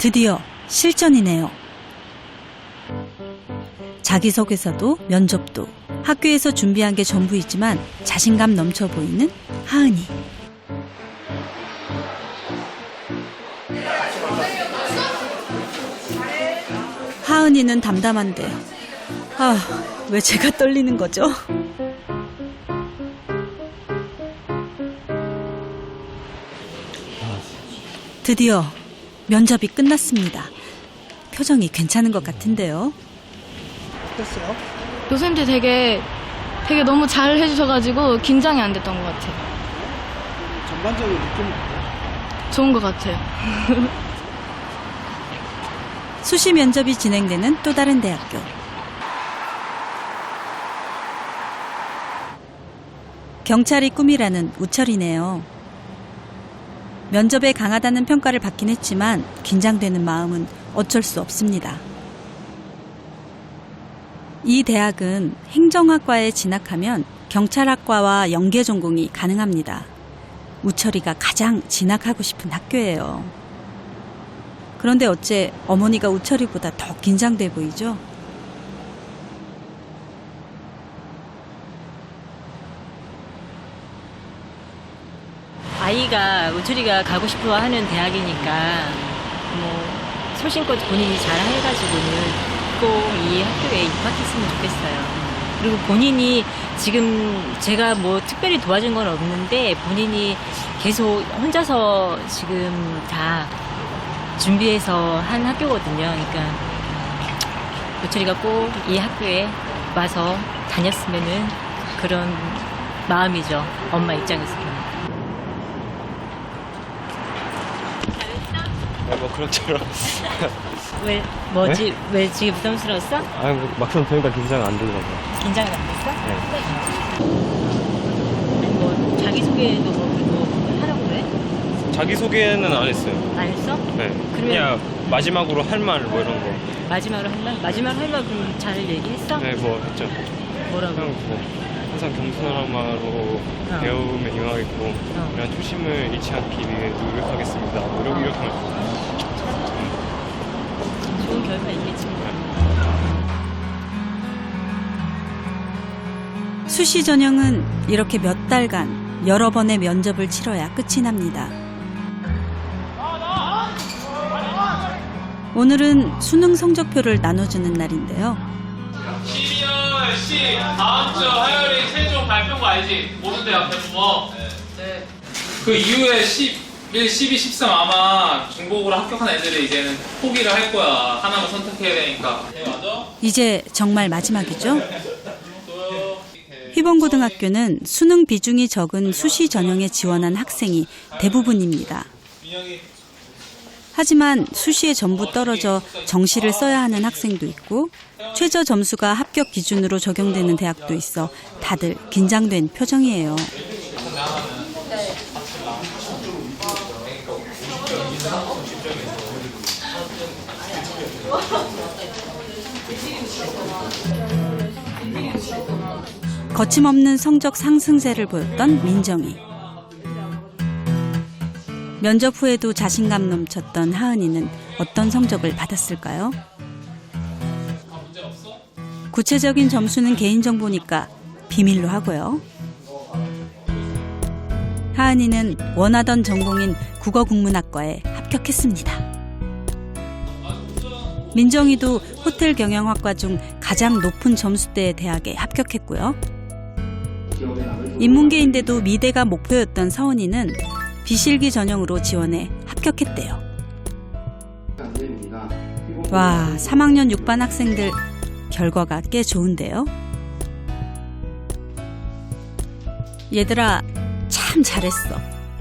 드디어 실전이네요. 자기소개서도 면접도 학교에서 준비한 게 전부이지만 자신감 넘쳐 보이는 하은이. 하은이는 담담한데 왜 제가 떨리는 거죠? 드디어 면접이 끝났습니다. 표정이 괜찮은 것 같은데요. 어땠어요? 교수님들 되게 너무 잘 해주셔가지고 긴장이 안 됐던 것 같아요. 전반적인 느낌은 어때요? 좋은 것 같아요. 수시 면접이 진행되는 또 다른 대학교. 경찰이 꿈이라는 우철이네요. 면접에 강하다는 평가를 받긴 했지만 긴장되는 마음은 어쩔 수 없습니다. 이 대학은 행정학과에 진학하면 경찰학과와 연계 전공이 가능합니다. 우철이가 가장 진학하고 싶은 학교예요. 그런데 어째 어머니가 우철이보다 더 긴장돼 보이죠? 아이가 우철이가 가고 싶어 하는 대학이니까 소신껏 본인이 잘 해가지고는 꼭 이 학교에 입학했으면 좋겠어요. 그리고 본인이 지금 제가 특별히 도와준 건 없는데 본인이 계속 혼자서 지금 다 준비해서 한 학교거든요. 그러니까 우철이가 꼭 이 학교에 와서 다녔으면은 그런 마음이죠. 엄마 입장에서는. 그렇처럼. 왜 왜 지금 부담스러웠어? 막상 보니까 긴장 안 되더라고요. 긴장이 안 됐어? 네. 아니 자기소개도 하라고 그래? 자기소개는 안 했어요. 안 했어? 네. 그러면 그냥 마지막으로 할 말 이런 거. 마지막으로 할 말? 마지막 할 말 그럼 잘 얘기했어? 네, 했죠. 뭐라고? 그냥 항상 겸손한 마음으로 배움에 임하겠고 이런 초심을 잃지 않기 위해 노력하겠습니다. 이렇게 하면 좋은 결과 있겠지. 수시 전형은 이렇게 몇 달간 여러 번의 면접을 치러야 끝이 납니다. 오늘은 수능 성적표를 나눠주는 날인데요. 12월 10 다음 주 화요일에 최종 발표인 거 알지? 모든 대학 대부분. 네. 그 이후에 11, 12, 13 아마 중복으로 합격한 애들이 이제는 포기를 할 거야. 하나만 선택해야 되니까. 네, 맞아? 이제 정말 마지막이죠? 희봉고등학교는 수능 비중이 적은 수시 전형에 지원한 학생이 대부분입니다. 하지만 수시에 전부 떨어져 정시를 써야 하는 학생도 있고 최저 점수가 합격 기준으로 적용되는 대학도 있어 다들 긴장된 표정이에요. 거침없는 성적 상승세를 보였던 민정이. 면접 후에도 자신감 넘쳤던 하은이는 어떤 성적을 받았을까요? 구체적인 점수는 개인정보니까 비밀로 하고요. 하은이는 원하던 전공인 국어국문학과에 합격했습니다. 민정이도 호텔경영학과 중 가장 높은 점수대의 대학에 합격했고요. 인문계인데도 미대가 목표였던 서은이는 비실기 전형으로 지원해 합격했대요. 와, 3학년 6반 학생들 결과가 꽤 좋은데요. 얘들아, 참 잘했어.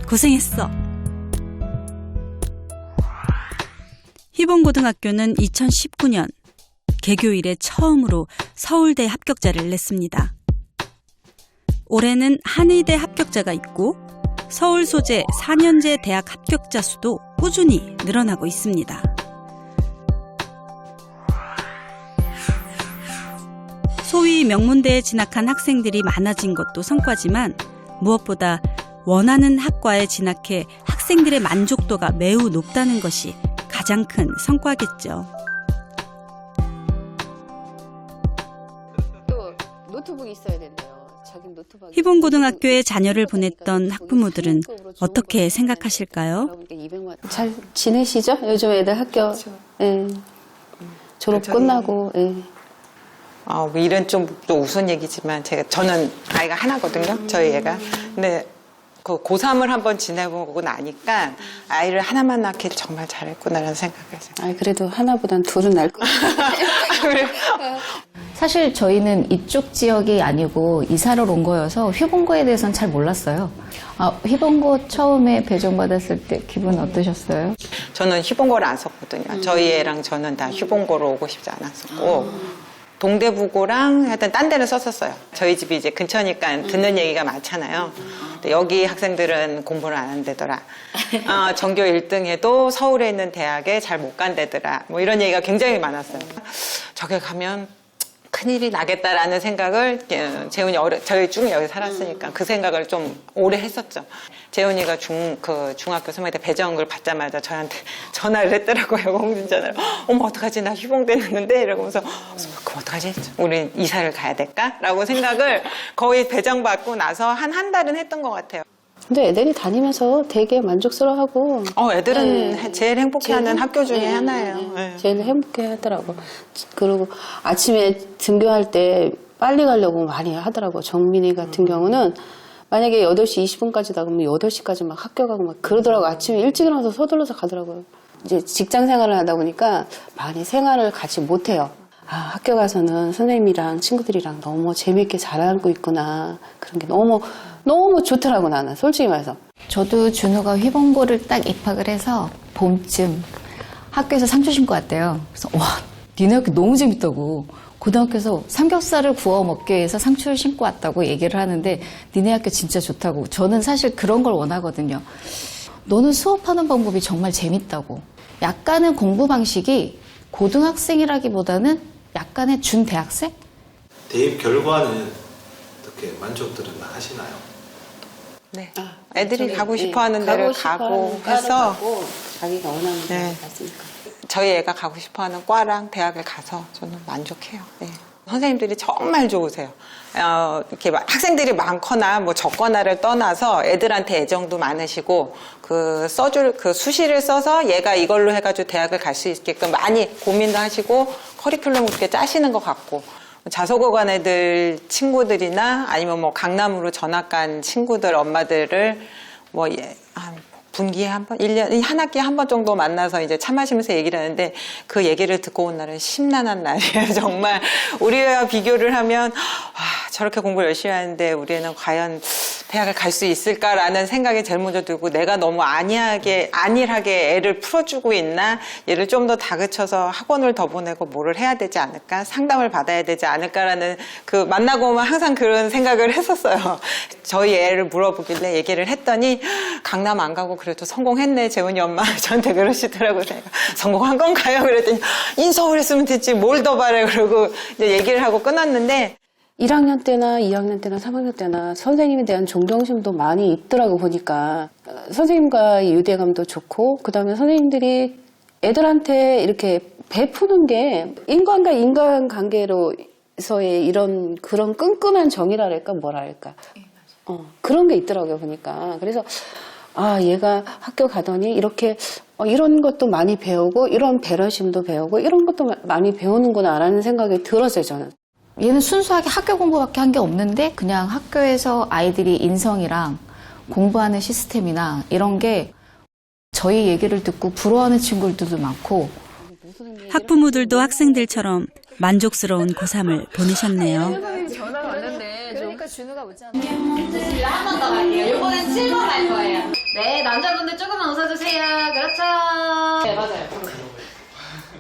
고생했어. 희봉고등학교는 2019년 개교 이래 처음으로 서울대 합격자를 냈습니다. 올해는 한의대 합격자가 있고 서울 소재 4년제 대학 합격자 수도 꾸준히 늘어나고 있습니다. 소위 명문대에 진학한 학생들이 많아진 것도 성과지만 무엇보다 원하는 학과에 진학해 학생들의 만족도가 매우 높다는 것이 가장 가장 큰 성과겠죠. 또 노트북이 있어야 된대요. 자기 노트북. 희봉고등학교에 자녀를 보냈던 학부모들은 어떻게 생각하실까요? 잘 지내시죠? 요즘 애들 학교 예. 졸업 끝나고 예. 뭐 이런 좀 또 우스운 얘기지만 저는 아이가 하나거든요. 저희 애가. 근데 그 고3을 한번 지내보고 나니까 아이를 하나만 낳길 정말 잘했구나라는 생각을 해요. 그래도 하나보단 둘은 나을 것 같아요. 사실 저희는 이쪽 지역이 아니고 이사를 온 거여서 휘봉고에 대해서는 잘 몰랐어요. 휘봉고 처음에 배정받았을 때 기분 어떠셨어요? 저는 휘봉고를 안 썼거든요. 저희 애랑 저는 다 휘봉고로 오고 싶지 않았었고 동대부고랑 하여튼 딴 데를 썼었어요. 저희 집이 이제 근처니까 듣는 얘기가 많잖아요. 근데 여기 학생들은 공부를 안 한대더라. 전교 1등 해도 서울에 있는 대학에 잘 못 간대더라. 뭐 이런 얘기가 굉장히 많았어요. 저기 가면 큰일이 나겠다라는 생각을 재훈이 저희 중에 여기 살았으니까 그 생각을 좀 오래 했었죠. 재훈이가 중학교 3학년 때 배정을 받자마자 저한테 전화를 했더라고요. 공중전화로. 어머 어떡하지 나 휴봉됐는데 이러면서 그럼 어떡하지? 우리 이사를 가야 될까? 라고 생각을 거의 배정받고 나서 한 달은 했던 것 같아요. 근데 애들이 다니면서 되게 만족스러워하고 애들은 제일 행복해하는 학교 중에 하나예요. 제일 행복해하더라고. 그리고 아침에 등교할 때 빨리 가려고 많이 하더라고. 정민이 같은 경우는 만약에 8시 20분까지 나가면 8시까지 막 학교 가고 막 그러더라고. 아침에 일찍 일어나서 서둘러서 가더라고요. 이제 직장 생활을 하다 보니까 많이 생활을 같이 못해요. 학교 가서는 선생님이랑 친구들이랑 너무 재밌게 잘하고 있구나. 그런 게 너무 좋더라고, 나는. 솔직히 말해서. 저도 준우가 휘봉고를 딱 입학을 해서 봄쯤 학교에서 상추 심고 왔대요. 그래서 와, 니네 학교 너무 재밌다고. 고등학교에서 삼겹살을 구워 먹기 위해서 상추를 심고 왔다고 얘기를 하는데 니네 학교 진짜 좋다고. 저는 사실 그런 걸 원하거든요. 너는 수업하는 방법이 정말 재밌다고. 약간은 공부 방식이 고등학생이라기보다는 약간의 준대학생? 대입 결과는 어떻게 만족들은 하시나요? 네. 애들이 가고 싶어하는 데를 가고 해서 자기가 원하는 데를 갔으니까. 저희 애가 가고 싶어하는 과랑 대학을 가서 저는 만족해요. 네. 선생님들이 정말 좋으세요. 이렇게 학생들이 많거나 뭐 적거나를 떠나서 애들한테 애정도 많으시고 그 수시를 써서 얘가 이걸로 해가지고 대학을 갈 수 있게끔 많이 고민도 하시고 커리큘럼을 그렇게 짜시는 것 같고 자소고 간 애들 친구들이나 아니면 뭐 강남으로 전학 간 친구들 엄마들을 한 분기에 한 번, 1년, 한 학기에 한 번 정도 만나서 이제 차 마시면서 얘기를 하는데 그 얘기를 듣고 온 날은 심란한 날이에요. 정말 우리 애와 비교를 하면 저렇게 공부 열심히 하는데 우리 애는 과연 대학을 갈 수 있을까라는 생각이 제일 먼저 들고 내가 너무 안일하게 애를 풀어주고 있나 얘를 좀 더 다그쳐서 학원을 더 보내고 뭐를 해야 되지 않을까 상담을 받아야 되지 않을까라는 만나고 오면 항상 그런 생각을 했었어요. 저희 애를 물어보길래 얘기를 했더니 강남 안 가고 그래도 성공했네 재훈이 엄마 저한테 그러시더라고요. 제가 성공한 건가요? 그랬더니 인서울 했으면 됐지 뭘 더 바래 그러고 이제 얘기를 하고 끊었는데 1학년 때나 2학년 때나 3학년 때나 선생님에 대한 존경심도 많이 있더라고 보니까 선생님과의 유대감도 좋고 그다음에 선생님들이 애들한테 이렇게 베푸는 게 인간과 인간관계로서의 그런 끈끈한 정이랄까 뭐랄까 그런 게 있더라고요 보니까. 그래서 얘가 학교 가더니 이렇게 이런 것도 많이 배우고 이런 배려심도 배우고 이런 것도 많이 배우는구나라는 생각이 들었어요 저는. 얘는 순수하게 학교 공부밖에 한 게 없는데 그냥 학교에서 아이들이 인성이랑 공부하는 시스템이나 이런 게 저희 얘기를 듣고 부러워하는 친구들도 많고 학부모들도 학생들처럼 만족스러운 고3을 보내셨네요. 전화가 왔는데 그러니까 준우가 묻지 않아. 한 번 더 갈게요. 이번엔 7번 갈 거예요. 네, 남자분들 조금만 웃어주세요. 그렇죠. 네, 맞아요.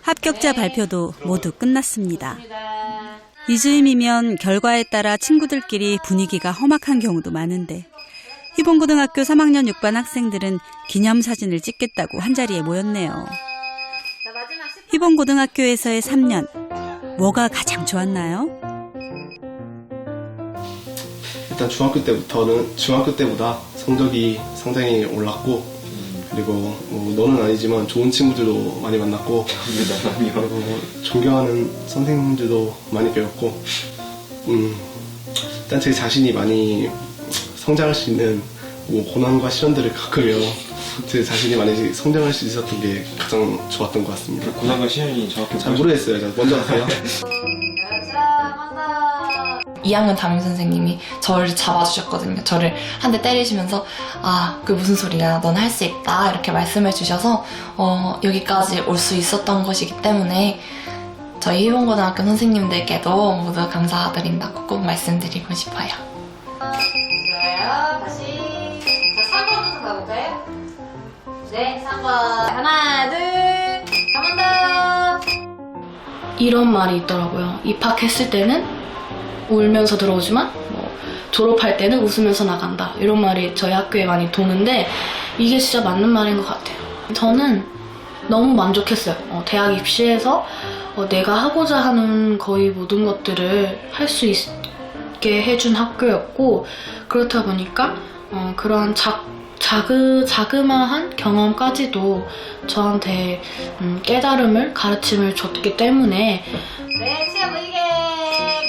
합격자 발표도 모두 끝났습니다. 이즈음이면 결과에 따라 친구들끼리 분위기가 험악한 경우도 많은데 희봉고등학교 3학년 6반 학생들은 기념사진을 찍겠다고 한자리에 모였네요. 희봉고등학교에서의 3년, 뭐가 가장 좋았나요? 일단 중학교 때보다 성적이 상당히 올랐고 그리고 너는 아니지만 좋은 친구들도 많이 만났고 그리고 존경하는 선생님들도 많이 배웠고 일단 제 자신이 많이 성장할 수 있는 고난과 시련들을 겪으며 제 자신이 많이 성장할 수 있었던 게 가장 좋았던 것 같습니다. 고난과 시련이 정확히 잘 모르겠어요. 자, 먼저 하세요. 2학년 담임 선생님이 저를 잡아주셨거든요. 저를 한 대 때리시면서 그게 무슨 소리야, 넌 할 수 있다 이렇게 말씀해 주셔서 여기까지 올 수 있었던 것이기 때문에 저희 희봉고등학교 선생님들께도 모두 감사드린다고 꼭 말씀드리고 싶어요. 좋아요. 다시 3번부터 가볼까요? 네, 3번. 하나, 둘, 한 번 더. 이런 말이 있더라고요. 입학했을 때는 울면서 들어오지만 졸업할 때는 웃으면서 나간다. 이런 말이 저희 학교에 많이 도는데 이게 진짜 맞는 말인 것 같아요. 저는 너무 만족했어요. 대학 입시에서 내가 하고자 하는 거의 모든 것들을 할 수 있게 해준 학교였고 그렇다 보니까 그런 자그마한 경험까지도 저한테 깨달음을, 가르침을 줬기 때문에 네, 치아 보이게!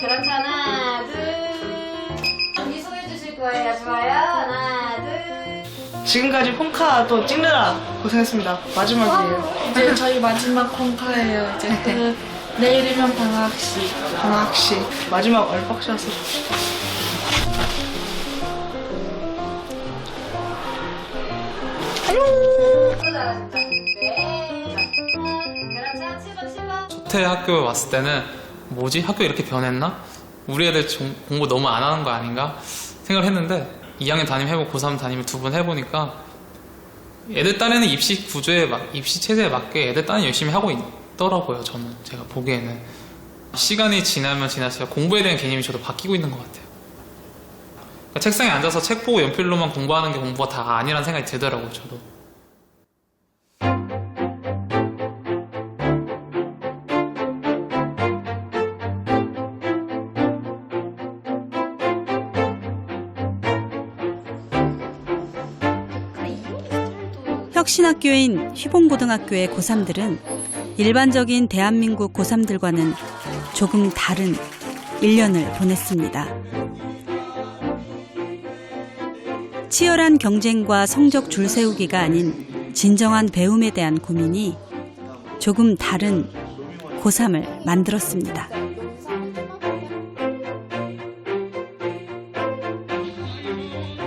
그렇지, 하나, 둘. 미소해 주실 거예요. 좋아요. 하나, 둘. 지금까지 홈카 또 찍느라 고생했습니다. 마지막이에요. 이제 저희 마지막 홈카예요. 이제 내일이면 방학식. 방학식. 마지막 얼박샷을. 첫해 학교에 왔을 때는 뭐지? 학교 이렇게 변했나? 우리 애들 공부 너무 안 하는 거 아닌가? 생각을 했는데 2학년 담임해보고 고3 담임을 2번 해보니까 애들 딴에는 입시 구조에 입시 체제에 맞게 애들 딴은 열심히 하고 있더라고요. 저는 제가 보기에는 시간이 지나면 지날수록 공부에 대한 개념이 저도 바뀌고 있는 것 같아요. 그러니까 책상에 앉아서 책 보고 연필로만 공부하는 게 공부가 다 아니라는 생각이 들더라고요. 저도. 혁신학교인 휘봉고등학교의 고3들은 일반적인 대한민국 고3들과는 조금 다른 1년을 보냈습니다. 치열한 경쟁과 성적 줄세우기가 아닌 진정한 배움에 대한 고민이 조금 다른 고3을 만들었습니다.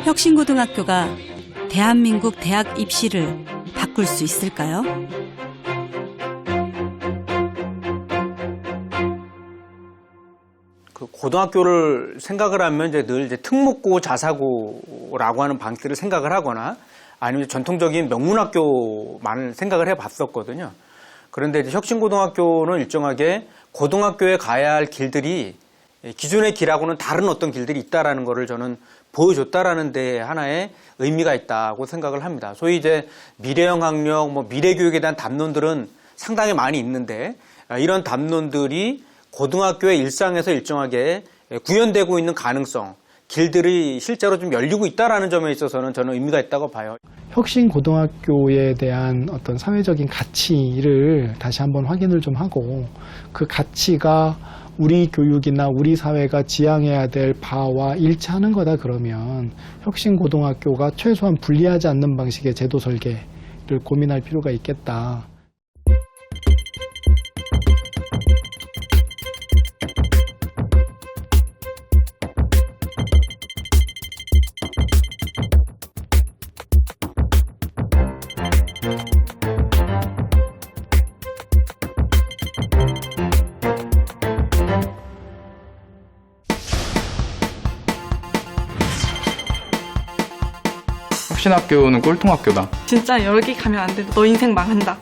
혁신고등학교가 대한민국 대학 입시를 바꿀 수 있을까요? 그 고등학교를 생각을 하면 늘 특목고, 자사고라고 하는 방식들을 생각을 하거나 아니면 전통적인 명문학교만을 생각을 해봤었거든요. 그런데 이제 혁신고등학교는 일정하게 고등학교에 가야 할 길들이 기존의 길하고는 다른 어떤 길들이 있다라는 거를 저는 보여줬다라는 데 하나의 의미가 있다고 생각을 합니다. 소위 이제 미래형 학력, 미래교육에 대한 담론들은 상당히 많이 있는데 이런 담론들이 고등학교의 일상에서 일정하게 구현되고 있는 가능성, 길들이 실제로 좀 열리고 있다라는 점에 있어서는 저는 의미가 있다고 봐요. 혁신고등학교에 대한 어떤 사회적인 가치를 다시 한번 확인을 좀 하고 그 가치가 우리 교육이나 우리 사회가 지향해야 될 바와 일치하는 거다 그러면 혁신고등학교가 최소한 불리하지 않는 방식의 제도 설계를 고민할 필요가 있겠다. 혁신학교는 꼴통학교다. 진짜 여기 가면 안 돼. 너 인생 망한다.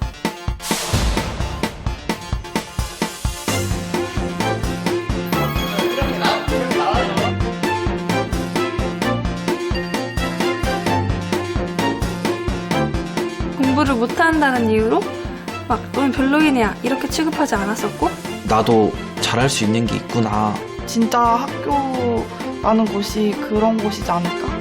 공부를 못한다는 이유로 막 너는 별로인 애야 이렇게 취급하지 않았었고 나도 잘할 수 있는 게 있구나. 진짜 학교라는 곳이 그런 곳이지 않을까.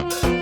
네.